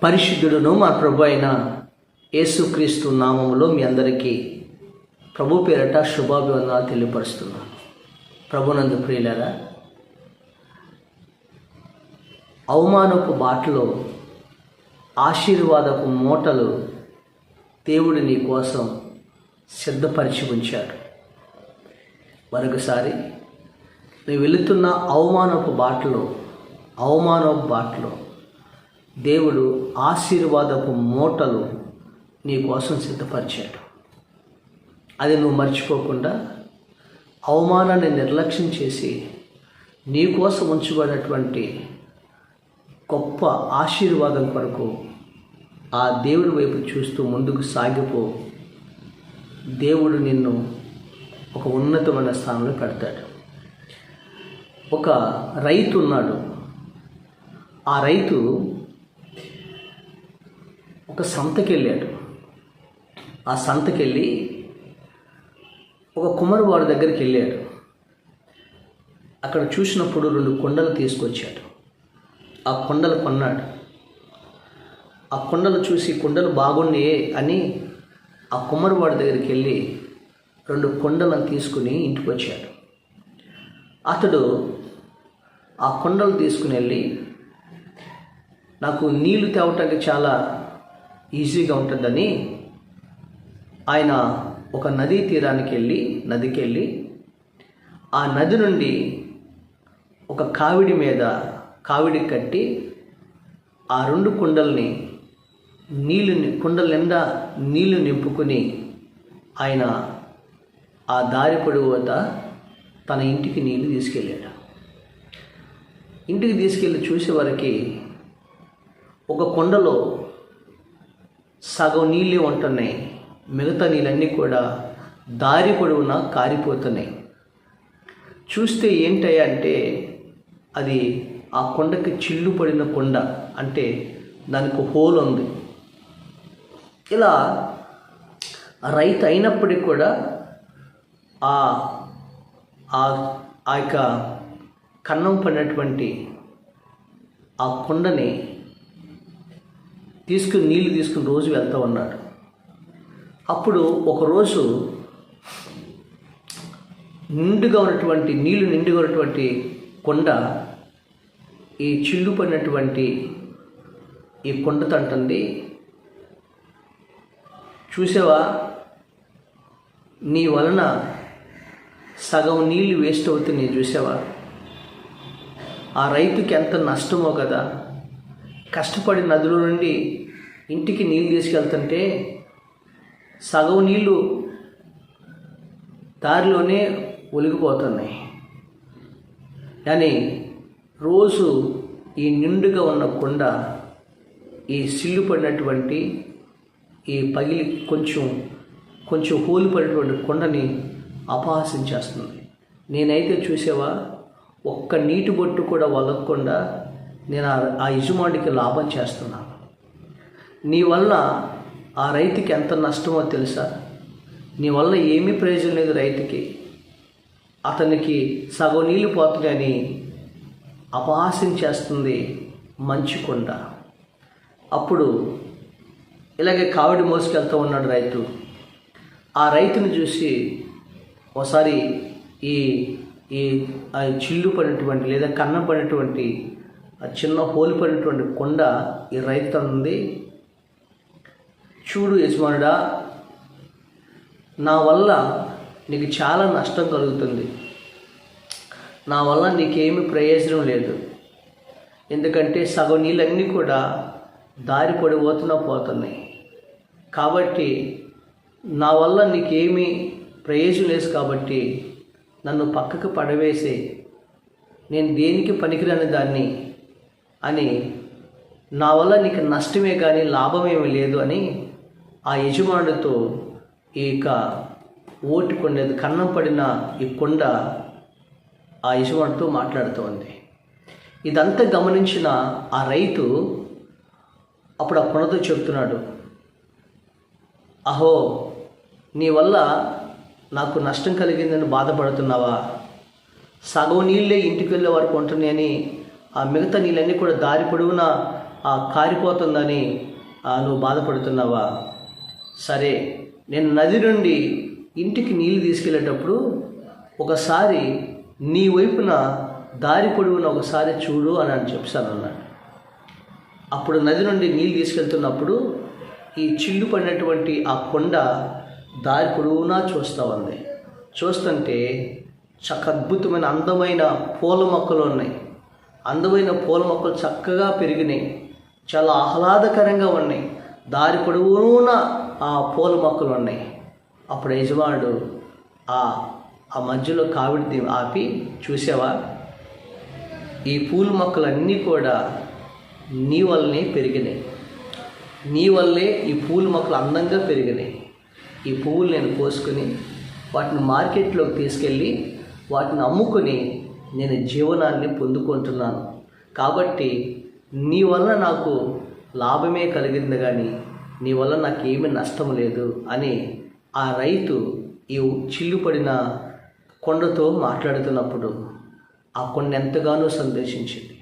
పరిశుద్ధుడును మా ప్రభు అయిన యేసుక్రీస్తు నామములో మీ అందరికీ ప్రభు పేరట శుభాభివందనాలు తెలియపరుస్తున్నాను. ప్రభునందు ప్రియులారా, అవమానపు బాటలో ఆశీర్వాదపు మూటలు దేవుడు నీ కోసం సిద్ధపరిచి ఉంచాడు. మరొకసారి నువ్వు వెళుతున్న అవమానపు బాటలో దేవుడు ఆశీర్వాదపు మూటలు నీ కోసం సిద్ధపరిచాడు. అది నువ్వు మర్చిపోకుండా అవమానాన్ని నిర్లక్ష్యం చేసి నీ కోసం ఉంచబడినటువంటి గొప్ప ఆశీర్వాదం కొరకు ఆ దేవుడి వైపు చూస్తూ ముందుకు సాగిపో. దేవుడు నిన్ను ఒక ఉన్నతమైన స్థానంలో పెడతాడు. ఒక రైతు ఉన్నాడు. ఆ రైతు ఒక సంతకి వెళ్ళాడు. ఆ సంతకెళ్ళి ఒక కుమ్మరివాడి దగ్గరికి వెళ్ళాడు. అక్కడ చూసినప్పుడు 2 కుండలు తీసుకొచ్చాడు. ఆ కుండలు కొన్నాడు. ఆ కుండలు చూసి కుండలు బాగున్నాయే అని ఆ కుమ్మరివాడి దగ్గరికి వెళ్ళి 2 కుండలను తీసుకుని ఇంటికి వచ్చాడు. అతడు ఆ కుండలు తీసుకుని వెళ్ళి, నాకు నీళ్లు తేవటానికి చాలా ఈజీగా ఉంటుందని ఆయన ఒక నదీ తీరానికి వెళ్ళి నదికి వెళ్ళి ఆ నది నుండి ఒక కావిడి కట్టి ఆ 2 కుండల్ని కుండల నిండా నీళ్లు నింపుకొని ఆయన ఆ దారి పొడవుతా తన ఇంటికి నీళ్లు తీసుకెళ్ళాడు. ఇంటికి తీసుకెళ్ళి చూసేవారికి ఒక కుండలో సగం నీళ్ళే ఉంటున్నాయి, మిగతా నీళ్ళన్నీ కూడా దారి పొడవునా కారిపోతున్నాయి. చూస్తే ఏంటయ్యా అంటే అది ఆ కొండకి చిల్లు పడిన కొండ, అంటే దానికి హోల్ ఉంది. ఇలా రైతు అయినప్పటికీ కూడా ఆ యొక్క కన్నం పడినటువంటి ఆ కొండని నీళ్లు తీసుకుని రోజు వెళ్తూ ఉన్నాడు. అప్పుడు ఒకరోజు నిండుగా ఉన్నటువంటి కొండ ఈ చిల్లు పడినటువంటి ఈ కొండతో అంటుంది, చూసావా, నీ వలన సగం నీళ్ళు వేస్ట్ అవుతున్నాయి, చూసావా, ఆ రైతుకి ఎంత నష్టమో కదా. కష్టపడి నదిలో నుండి ఇంటికి నీళ్ళు తీసుకెళ్తుంటే సగం నీళ్ళు దారిలోనే ఒలిగిపోతున్నాయి. కానీ రోజు ఈ నిండుగా ఉన్న కొండ ఈ సిల్లు పడినటువంటి ఈ పగిలి కొంచెం హోలు పడినటువంటి కొండని అపహాస్యం చేస్తుంది. నేనైతే చూసావా, ఒక్క నీటి బొట్టు కూడా వలగకుండా నేను ఆ యజమానికి లాభం చేస్తున్నాను. నీ వల్ల ఆ రైతుకి ఎంత నష్టమో తెలుసా? నీ వల్ల ఏమీ ప్రయోజనం లేదు రైతుకి. అతనికి సగం నీళ్ళు పోతుందని అపహాస్యం చేస్తుంది మంచి కొండ. అప్పుడు ఇలాగే కావిడి మోసుకెళ్తూ ఉన్నాడు రైతు. ఆ రైతుని చూసి ఒకసారి ఈ చిల్లు పడినటువంటి లేదా కన్నం పడినటువంటి ఆ చిన్న హోలు పడినటువంటి కొండ ఈ రైతు ఉంది, చూడు యజమానుడా, నా వల్ల నీకు చాలా నష్టం కలుగుతుంది. నా వల్ల నీకేమీ ప్రయోజనం లేదు. ఎందుకంటే సగం నీళ్ళన్నీ కూడా దారి పోతున్నాయి. కాబట్టి నా వల్ల నీకేమీ ప్రయోజనం లేదు. కాబట్టి నన్ను పక్కకు పడవేసే, నేను దేనికి పనికిరాని దాన్ని అని, నా వల్ల నీకు నష్టమే కానీ లాభమేమీ లేదు అని ఆ యజమానుడితో ఓటి కొండేది కన్నం పడిన ఈ కొండ ఆ యజమానితో మాట్లాడుతోంది. ఇదంతా గమనించిన ఆ రైతు అప్పుడు ఆ కొండతో చెప్తున్నాడు, అహో, నీ వల్ల నాకు నష్టం కలిగిందని బాధపడుతున్నావా? సగం నీళ్ళే ఇంటికి వెళ్ళే వరకు ఉంటున్నాయని ఆ మిగతా నీళ్ళన్నీ కూడా దారి పొడవునా కారిపోతుందని నువ్వు బాధపడుతున్నావా? సరే, నేను నది నుండి ఇంటికి నీళ్ళు తీసుకెళ్ళేటప్పుడు ఒకసారి నీ వైపున దారి పొడవున ఒకసారి చూడు అని చెప్తానన్నాడు. అప్పుడు నది నుండి నీళ్ళు తీసుకెళ్తున్నప్పుడు ఈ చిల్లు పడినటువంటి ఆ కొండ దారి పొడవునా చూస్తూ ఉంది. చూస్తుంటే అద్భుతమైన అందమైన పూల మొక్కలు ఉన్నాయి. అందమైన పూల మొక్కలు చక్కగా పెరిగినాయి, చాలా ఆహ్లాదకరంగా ఉన్నాయి. దారి పొడవునా ఆ పూల మొక్కలు ఉన్నాయి. అప్పుడు యజమానుడు ఆ మధ్యలో కావిడి ఆపి, చూసావా, ఈ పూల మొక్కలన్నీ కూడా నీ వల్లనే పెరిగినాయి. నీ వల్లే ఈ పూల మొక్కలు అందంగా పెరిగినాయి. ఈ పువ్వులు నేను కోసుకుని వాటిని మార్కెట్లోకి తీసుకెళ్ళి వాటిని అమ్ముకొని నేను జీవనాన్ని పొందుకుంటున్నాను. కాబట్టి నీ వల్ల నాకు లాభమే కలిగింది, కానీ నీ వల్ల నాకు ఏమీ నష్టం లేదు అని ఆ రైతు ఈ చిల్లుపడిన కొండతో మాట్లాడుతున్నప్పుడు ఆ కొండ ఎంతగానో సందేశించింది.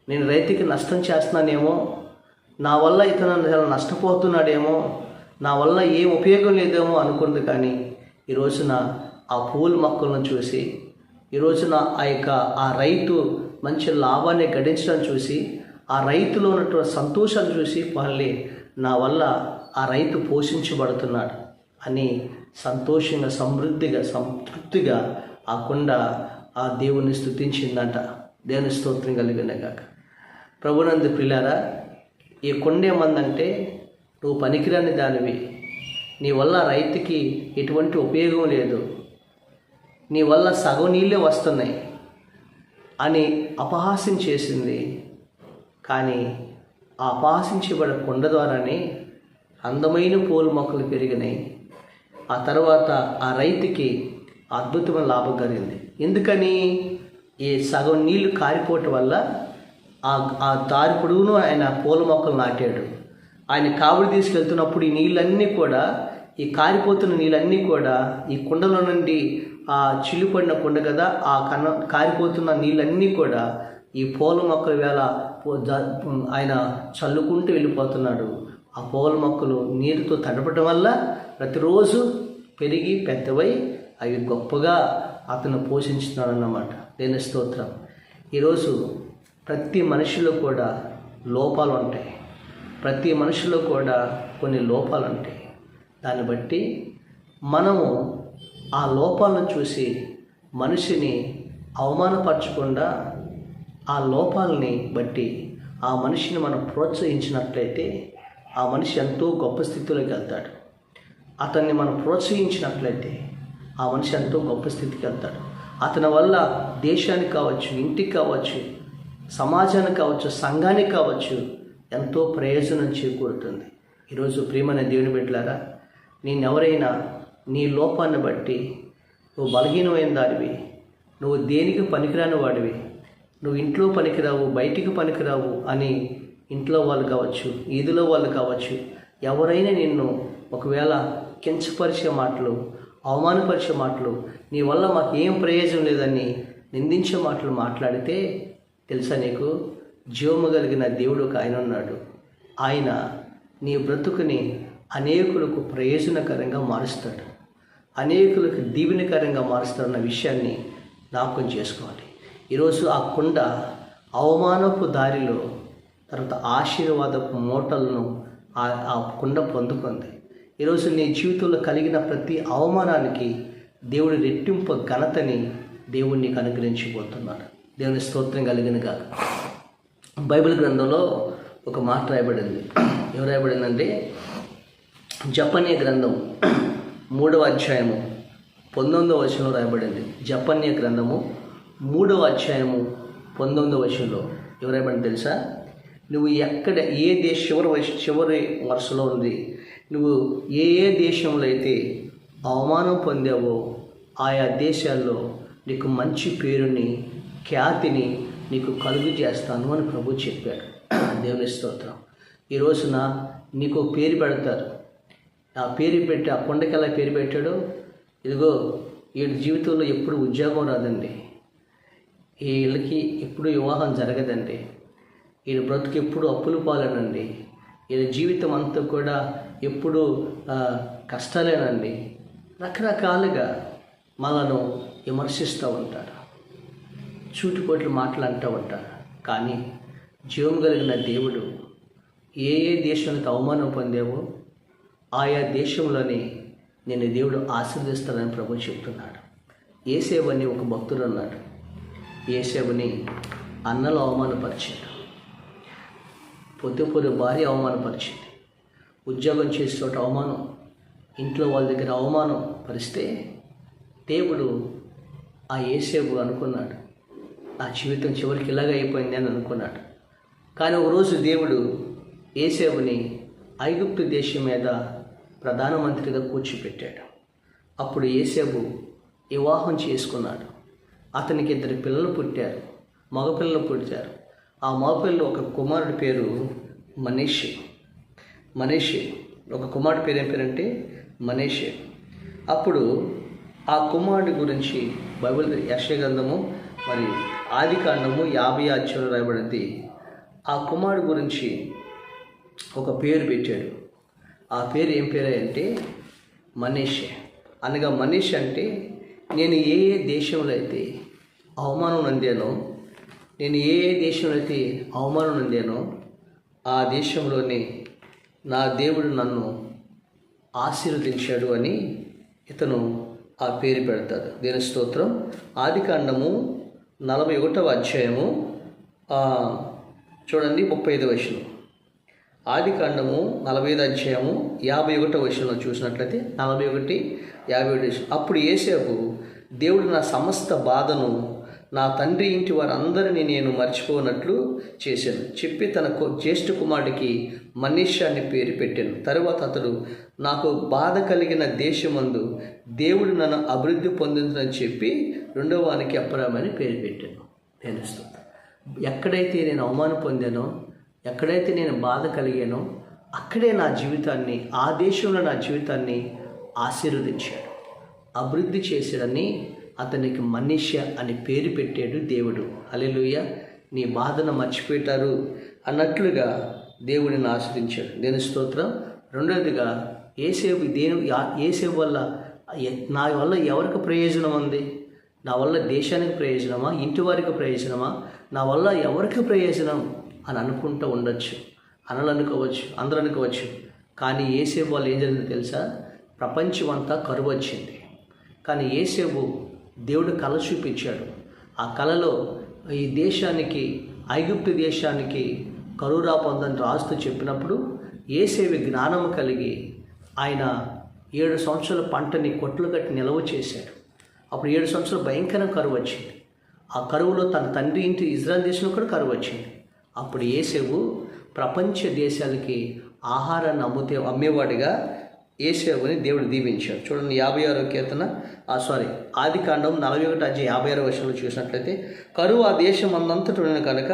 నేను రైతుకి నష్టం చేస్తున్నానేమో, నా వల్ల ఇతను చాలా నష్టపోతున్నాడేమో, నా వల్ల ఏం ఉపయోగం లేదేమో అనుకుంది. కానీ ఈరోజున ఆ పూల మొక్కలను చూసి, ఈరోజున ఆ రైతు మంచి లాభాన్ని గడించడం చూసి, ఆ రైతులో ఉన్నటువంటి సంతోషాన్ని చూసి, పర్లే, నా వల్ల ఆ రైతు పోషించబడుతున్నాడు అని సంతోషంగా, సమృద్ధిగా, సంతృప్తిగా ఆ కొండ ఆ దేవుని స్తుతించిందంట. దేవుని స్తోత్రం కలిగిన కాక. ప్రభునందు ప్రియులారా, ఈ కొండ ఏమందంటే, నువ్వు పనికిరాని దానివి, నీ వల్ల రైతుకి ఎటువంటి ఉపయోగం లేదు, నీ వల్ల సగం నీళ్ళే వస్తున్నాయి అని అపహాస్యం చేసింది. కానీ ఆ అపహాసించబడిన కొండ ద్వారానే అందమైన పూల మొక్కలు పెరిగినాయి. ఆ తర్వాత ఆ రైతుకి అద్భుతమైన లాభం కలిగింది. ఎందుకని? ఈ సగం నీళ్లు కారిపోవటం వల్ల ఆ దారి పొడవును ఆయన పూల మొక్కలు నాటాడు. ఆయన కావిడి తీసుకెళ్తున్నప్పుడు ఈ నీళ్ళన్నీ కూడా, ఈ కారిపోతున్న నీళ్ళన్నీ కూడా ఈ కుండలో నుండి, ఆ చిల్లుపడిన కుండ కదా, ఆ కారిపోతున్న నీళ్ళన్నీ కూడా ఈ పూల మొక్కల వేళ ఆయన చల్లుకుంటూ వెళ్ళిపోతున్నాడు. ఆ పూల మొక్కలు నీరుతో తడపడం వల్ల ప్రతిరోజు పెరిగి పెద్దవై అవి గొప్పగా అతను పోషించుతున్నాడు అన్నమాట. దేవుని స్తోత్రం. ఈరోజు ప్రతి మనిషిలో కూడా లోపాలు ఉంటాయి. ప్రతి మనిషిలో కూడా కొన్ని లోపాలు ఉంటాయి. దాన్ని బట్టి మనము ఆ లోపాలను చూసి మనిషిని అవమానపరచకుండా, ఆ లోపాలని బట్టి ఆ మనిషిని మనం ప్రోత్సహించినట్లయితే ఆ మనిషి ఎంతో గొప్ప స్థితిలోకి వెళ్తాడు. అతన్ని మనం ప్రోత్సహించినట్లయితే ఆ మనిషి ఎంతో గొప్ప స్థితికి వెళ్తాడు. అతని వల్ల దేశానికి కావచ్చు, ఇంటికి కావచ్చు, సమాజానికి కావచ్చు, సంఘానికి కావచ్చు ఎంతో ప్రయోజనం చేకూరుతుంది. ఈరోజు ప్రియమైన దేవుని బిడ్డలారా, నేనెవరైనా నీ లోపాన్ని బట్టి నువ్వు బలహీనమైన దానివి, నువ్వు దేనికి పనికిరాని వాడివి, నువ్వు ఇంట్లో పనికిరావు, బయటికి పనికిరావు అని ఇంట్లో వాళ్ళు కావచ్చు, ఈదులో వాళ్ళు కావచ్చు, ఎవరైనా నిన్ను ఒకవేళ కించపరిచే మాటలు, అవమానపరిచే మాటలు, నీ వల్ల మాకు ఏం ప్రయోజనం లేదని నిందించే మాటలు మాట్లాడితే, తెలుసా నీకు, జీవము కలిగిన దేవుడు ఒక ఆయన ఉన్నాడు. ఆయన నీ బ్రతుకుని అనేకులకు ప్రయోజనకరంగా మారుస్తాడు, అనేకులకు దీవెనకరంగా మారుస్తాడన్న విషయాన్ని జ్ఞాపకం చేసుకోవాలి. ఈరోజు ఆ కొండ అవమానపు దారిలో, తర్వాత ఆశీర్వాదపు మూటలను ఆ కొండ పొందుకుంది. ఈరోజు నీ జీవితంలో కలిగిన ప్రతి అవమానానికి దేవుడి రెట్టింపు ఘనతని దేవుడు నీకు అనుగ్రహించబోతున్నాడు. దేవుని స్తోత్రం కలిగిన కాక. బైబిల్ గ్రంథంలో ఒక మాట రాయబడింది. ఏం రాయబడిందంటే, జపన్య గ్రంథం 3వ అధ్యాయము 19వ వచనంలో రాయబడింది. జపన్య గ్రంథము 3వ అధ్యాయము 19వ వచనంలో ఏం రాయబడింది తెలుసా? నువ్వు ఎక్కడ ఏ చివరి వరుసలో ఉంది, నువ్వు ఏ దేశంలో అయితే అవమానం పొందావో ఆయా దేశాల్లో నీకు మంచి పేరుని, ఖ్యాతిని నీకు కలుగు చేస్తాను అని ప్రభు చెప్పాడు. దేవుని స్తోత్రం. ఈ రోజున నీకు పేరు పెడతారు. ఆ పేరు పెట్టి ఆ కొండకి ఎలా పేరు పెట్టాడో, ఇదిగో వీడి జీవితంలో ఎప్పుడు ఉద్యోగం రాదండి, వీళ్ళకి ఎప్పుడు వివాహం జరగదండి, ఈయన బ్రతుకు ఎప్పుడు అప్పులు పాలేనండి, ఈయన జీవితం అంతా కూడా ఎప్పుడు కష్టాలేనండి, రకరకాలుగా మనను విమర్శిస్తూ ఉంటారు, చూటిపోట్లు మాటలు అంటూ ఉంటారు. కానీ జీవం కలిగిన దేవుడు ఏ ఏ దేశానికి అవమానం పొందావో ఆయా దేశంలోనే నేను దేవుడు ఆశీర్వదిస్తానని ప్రభు చెప్తున్నాడు. యేసేపు అని ఒక భక్తుడు అన్నాడు. యేసేపుని అన్నలు అవమానపరిచాడు, పొత్తిపోరు భార్య అవమానపరిచింది, ఉద్యోగం చేసే చోట అవమానం, ఇంట్లో వాళ్ళ దగ్గర అవమానం పరిస్తే దేవుడు ఆ యేసేపు అనుకున్నాడు, నా జీవితం చివరికి ఇలాగ అయిపోయింది అని అనుకున్నాడు. కానీ ఒకరోజు దేవుడు యేసేపుని ఐగుప్తు దేశం మీద ప్రధానమంత్రిగా కూర్చోపెట్టాడు. అప్పుడు యేసేపు వివాహం చేసుకున్నాడు. అతనికి 2 పిల్లలు పుట్టారు, మగపిల్లలు పుట్టారు. ఆ మగపిల్లలు ఒక కుమారుడి పేరు మనీషే. ఒక కుమారుడి పేరు ఏం పేరంటే మనీషే. అప్పుడు ఆ కుమారుడి గురించి బైబిల్ యెషయా గ్రంథము మరి ఆదికాండము 50 అధ్యాయంలో రాయబడింది. ఆ కుమారుడు గురించి ఒక పేరు పెట్టాడు. ఆ పేరు ఏం పేరు అంటే మనీషే. అనగా మనీష్ అంటే నేను ఏ ఏ దేశంలో అయితే అవమానం నందానో, ఆ దేశంలోనే నా దేవుడు నన్ను ఆశీర్వదించాడు అని ఇతను ఆ పేరు పెడతాడు. దేని స్తోత్రం. ఆదికాండము 41వ అధ్యాయము చూడండి 35వ వచనం. ఆదికాండము 45 అధ్యాయము 51వ వచనంలో చూసినట్లయితే 41:51. అప్పుడు యేసేపు దేవుడు నా సమస్త బాధను నా తండ్రి ఇంటి వారందరినీ నేను మర్చిపోనట్లు చేశాను చెప్పి తన జ్యేష్ఠ కుమారుడికి మనీషా అని పేరు పెట్టాను. తరువాత అతడు నాకు బాధ కలిగిన దేశమందు దేవుడు నన్ను అభివృద్ధి పొందిందని చెప్పి 2వ వానికి అబ్రాము అని పేరు పెట్టాను. తెలుస్తుంది. ఎక్కడైతే నేను అవమానం పొందానో, ఎక్కడైతే నేను బాధ కలిగానో అక్కడే నా జీవితాన్ని, ఆ దేశంలో నా జీవితాన్ని ఆశీర్వదించాడు, అభివృద్ధి చేశాడని అతనికి మనీషా అని పేరు పెట్టాడు దేవుడు. హల్లెలూయా. నీ బాధను మర్చిపెట్టారు అన్నట్లుగా దేవుడిని ఆశ్రయించాడు. దేని స్తోత్రం. రెండవదిగా యేసేపు వల్ల నా వల్ల ఎవరికి ప్రయోజనం ఉంది? నా వల్ల దేశానికి ప్రయోజనమా, ఇంటి వారికి ప్రయోజనమా, నా వల్ల ఎవరికి ప్రయోజనం అని అనుకుంటూ ఉండొచ్చు, అందరూ అనుకోవచ్చు. కానీ యేసేపు వాళ్ళు ఏం జరిగిందో తెలుసా? ప్రపంచం అంతా కరువు వచ్చింది. కానీ యేసేపు దేవుడు కళ చూపించాడు. ఆ కళలో ఈ దేశానికి, ఐగుప్తు దేశానికి కరువు రాపొందని రాస్తూ చెప్పినప్పుడు యేసేపు జ్ఞానము కలిగి ఆయన 7 సంవత్సరాల పంటని కొట్లు కట్టి నిల్వ చేశాడు. అప్పుడు 7 సంవత్సరాలు భయంకర కరువు వచ్చింది. ఆ కరువులో తన తండ్రి ఇంటి ఇజ్రాయెల్ దేశంలో కూడా కరువు వచ్చింది. అప్పుడు యేసేపు ప్రపంచ దేశాలకి ఆహారాన్ని అమ్మేవాడిగా యేసేపుని దేవుడు దీవించాడు. చూడండి 56వ కీర్తన ఆదికాండం 41 అధ్యాయం 56వ వచనంలో చూసినట్లయితే, కరువు ఆ దేశం అందంతటా కనుక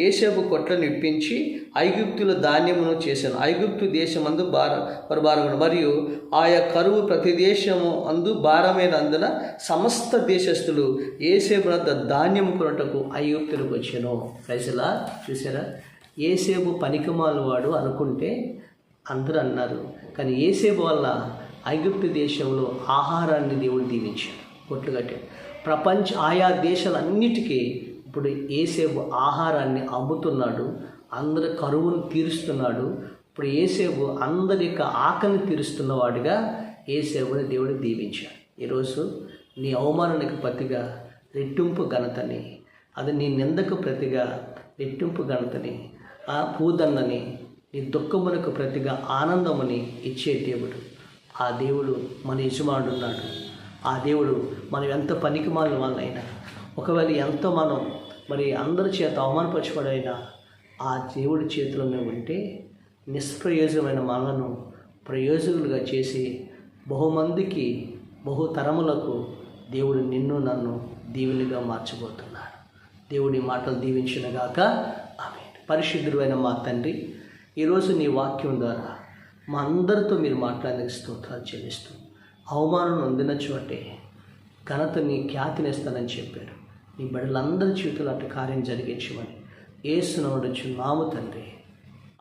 యేసేపు కొట్లను ఇప్పించి ఐగుప్తుల ధాన్యమును చేశాను. ఐగుప్తు దేశమందు భారమును మరియు ఆయా కరువు ప్రతి దేశము అందు భారమైనందున సమస్త దేశస్థులు యేసేపు వద్ద ధాన్యము కొనుటకు ఐగుప్తులకు వచ్చాను. పైసలా చూసారా? యేసేపు పనికిమాల వాడు అనుకుంటే అందరూ అన్నారు. కానీ యేసేపు వల్ల ఐగుప్తు దేశంలో ఆహారాన్ని దేవుడు దీవించాడు, కొట్లు కట్టాడు. ఆయా దేశాలన్నిటికీ ఇప్పుడు యేసేపు ఆహారాన్ని అమ్ముతున్నాడు, అందరి కరువును తీరుస్తున్నాడు. ఇప్పుడు యేసేపు అందరి యొక్క ఆకలిని తీరుస్తున్నవాడిగా యేసేపుని దేవుడు దీవించాడు. ఈరోజు నీ అవమానానికి ప్రతిగా రెట్టింపు ఘనతని, అది నీ నిందకు ప్రతిగా రెట్టింపు ఘనతని, ఆ పూదండని, నీ దుఃఖమునకు ప్రతిగా ఆనందముని ఇచ్చే దేవుడు. ఆ దేవుడు మన యజమానుడు ఉన్నాడు. ఆ దేవుడు మనం ఎంత పనికిమాలిన వాళ్ళైనా, ఒకవేళ ఎంతో మనం అందరి చేత అవమానపరచబడైనా ఆ దేవుడి చేతిలోనే ఉంటే నిష్ప్రయోజనమైన మనలను ప్రయోజకులుగా చేసి బహుమందికి, బహుతరములకు దేవుడు నిన్ను నన్ను దీవునిగా మార్చబోతున్నాడు. దేవుడి మాటలు దీవించునుగాక. ఆమేన్. పరిశుద్ధుడైన మా తండ్రి, ఈరోజు నీ వాక్యం ద్వారా మా అందరితో మీరు మాట్లాడిన స్తోత్రాలు చెల్లిస్తూ, అవమానం నొందిన చోటే ఘనతని, ఖ్యాతినిస్తానని చెప్పారు. నీ బిడ్డలందరి జీవితంలో అటు కార్యం జరిగించమని యేసు నామమున చున్నాము తండ్రి.